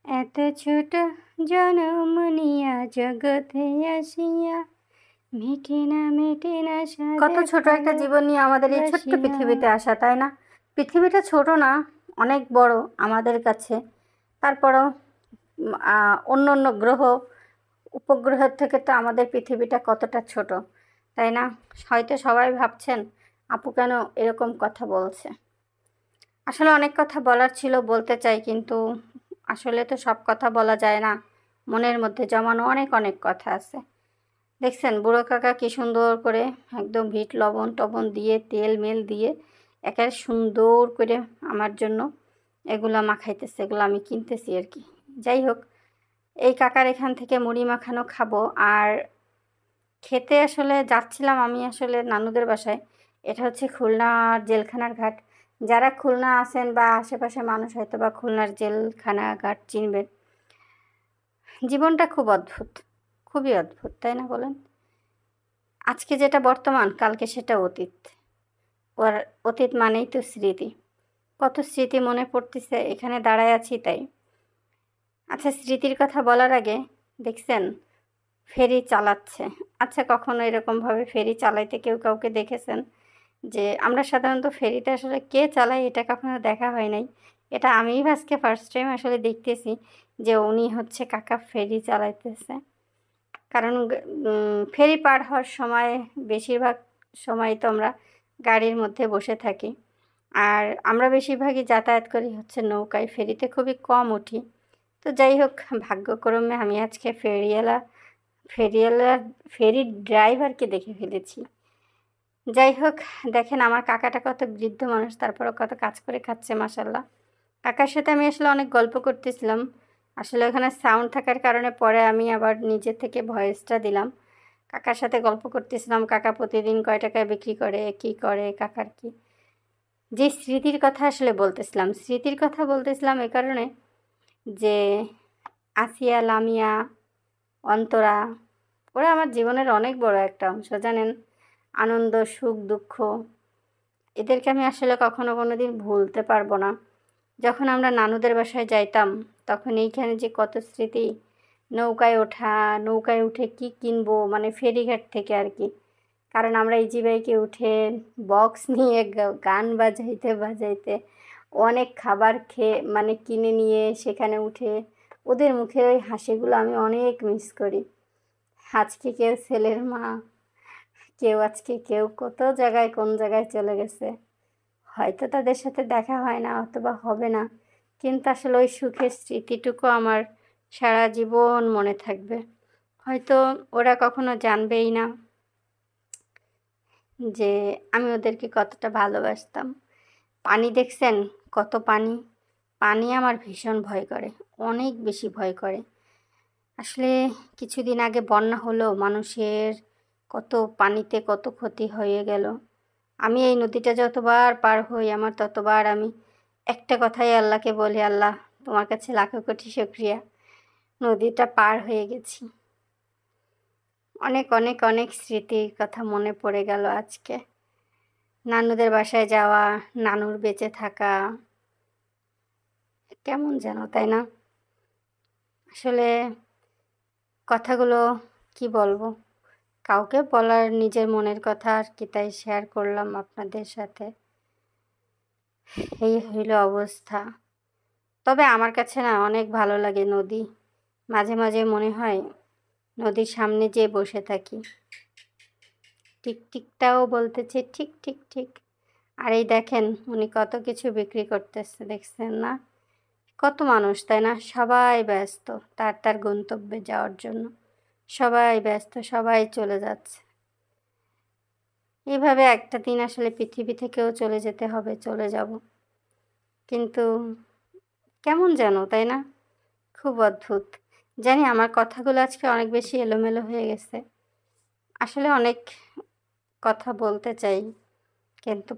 এত ছোট জনম নিয়া জগতে আসিয়া মিটে না কত ছোট একটা জীবন নিয়ে আমাদের এই ছোট্ট পৃথিবীতে আসা, তাই না? পৃথিবীটা ছোট না, অনেক বড় আমাদের কাছে। তারপরও অন্য অন্য গ্রহ উপগ্রহের থেকে তো আমাদের পৃথিবীটা কতটা ছোট, তাই না? হয়তো সবাই ভাবছেন আপু কেন এরকম কথা বলছে। আসলে অনেক কথা বলার ছিল, বলতে চাই, কিন্তু আসলে তো সব কথা বলা যায় না। মনের মধ্যে জমানো অনেক অনেক কথা আছে। দেখছেন বুড়ো কাকা কি সুন্দর করে একদম ভিট লবণ টবণ দিয়ে তেল মেল দিয়ে একেবারে সুন্দর করে আমার জন্য এগুলো মাখাইতেছে। এগুলো আমি কিনতেছি আর কি। যাই হোক, এই কাকার এখান থেকে মুড়ি মাখানো খাবো। আর খেতে আসলে যাচ্ছিলাম আমি আসলে নানুদের বাসায়। এটা হচ্ছে খুলনার জেলখানার ঘাট। যারা খুলনা আছেন বা আশেপাশে মানুষ হয়তো বা খুলনার জেলখানা ঘাট চিনবেন। জীবনটা খুব অদ্ভুত, খুবই অদ্ভুত, তাই না বলেন? আজকে যেটা বর্তমান, কালকে সেটা অতীত। ওর অতীত মানেই তো স্মৃতি। কত স্মৃতি মনে পড়তেছে, এখানে দাঁড়ায় আছি তাই। আচ্ছা, স্মৃতির কথা বলার আগে দেখছেন ফেরি চালাচ্ছে। আচ্ছা, কখনো এরকমভাবে ফেরি চালাইতে কেউ কাউকে দেখেছেন? যে আমরা সাধারণত ফেরিতে আসলে কে চালায় এটা কখনো দেখা হয় নাই। এটা আমিই আজকে ফার্স্ট টাইম আসলে দেখতেছি যে উনি হচ্ছে কাকা ফেরি চালাইতেছে। কারণ ফেরি পার হওয়ার সময় বেশিরভাগ সময় তো আমরা গাড়ির মধ্যে বসে থাকি। আর আমরা বেশিরভাগই যাতায়াত করি হচ্ছে নৌকায়, ফেরিতে খুবই কম উঠি। তো যাই হোক, ভাগ্যক্রমে আমি আজকে ফেরির ড্রাইভারকে দেখে ফেলেছি। যাই হোক, দেখেন আমার কাকাটা কত বৃদ্ধ মানুষ, তারপরও কত কাজ করে খাচ্ছে মাশাল্লাহ। কাকার সাথে আমি আসলে অনেক গল্প করতেছিলাম। আসলে ওখানে সাউন্ড থাকার কারণে পরে আমি আবার নিজে থেকে ভয়েসটা দিলাম। কাকার সাথে গল্প করতেছিলাম, কাকা প্রতিদিন কয় টাকায় বিক্রি করে, কী করে, কাকার কি যে স্মৃতির কথা আসলে বলতেছিলাম এ কারণে যে আসিয়া, লামিয়া, অন্তরা, ওরা আমার জীবনের অনেক বড় একটা অংশ, জানেন? আনন্দ, সুখ, দুঃখ, এদেরকে আমি আসলে কখনো কোনো দিন ভুলতে পারবো না। যখন আমরা নানুদের বাসায় যাইতাম তখন এইখানে যে কত স্মৃতি। নৌকায় ওঠা, নৌকায় উঠে কি কিনবো, মানে ফেরিঘাট থেকে আর কি। কারণ আমরা ইজি বাইকে উঠে বক্স নিয়ে গান বাজাইতে বাজাইতে অনেক খাবার খেয়ে মানে কিনে নিয়ে সেখানে উঠে ওদের মুখের ওই হাসিগুলো আমি অনেক মিস করি। আজকে কেউ ছেলের মা, কেউ কত জায়গায় কোন জায়গায় চলে গেছে। হয়তো তাদের সাথে দেখা হয় না অথবা হবে না, কিন্তু আসলে ওই সুখের স্মৃতিটুকু আমার সারা জীবন মনে থাকবে। হয়তো ওরা কখনো জানবেই না যে আমি ওদেরকে কতটা ভালোবাসতাম। পানি দেখছেন কত পানি? পানি আমার ভীষণ ভয় করে, অনেক বেশি ভয় করে। আসলে কিছুদিন আগে বন্যা হলো, মানুষের কত পানিতে কত ক্ষতি হয়ে গেল। আমি এই নদীটা যতবার পার হই আমার ততবার আমি একটা কথাই আল্লাহকে বলি, আল্লাহ তোমার কাছে লাখো কোটি শুকরিয়া, নদীটা পার হয়ে গেছি। অনেক অনেক অনেক স্মৃতির কথা মনে পড়ে গেল আজকে। নানুদের বাসায় যাওয়া, নানুর বেঁচে থাকা, কেমন যেন, তাই না? আসলে কথাগুলো কি বলবো, কাউকে বলার নিজের মনের কথা আর কি, তাই শেয়ার করলাম আপনাদের সাথে। এই হইল অবস্থা। তবে আমার কাছে না অনেক ভালো লাগে নদী। মাঝে মাঝে মনে হয় নদীর সামনে যেয়ে বসে থাকি। টিকটিকটাও বলতেছে ঠিক ঠিক ঠিক। আর এই দেখেন উনি কত কিছু বিক্রি করতেছে, দেখছেন না? কত মানুষ, তাই না? সবাই ব্যস্ত তার গন্তব্যে যাওয়ার জন্য। সবাই ব্যস্ত, সবাই চলে যাচ্ছে। এইভাবে একটা দিন আসলে পৃথিবী থেকেও চলে যেতে হবে, চলে যাব। কিন্তু কেমন যেন, তাই না? খুব অদ্ভুত। জানি আমার কথাগুলো আজকে অনেক বেশি এলোমেলো হয়ে গেছে। আসলে অনেক কথা বলতে চাই, কিন্তু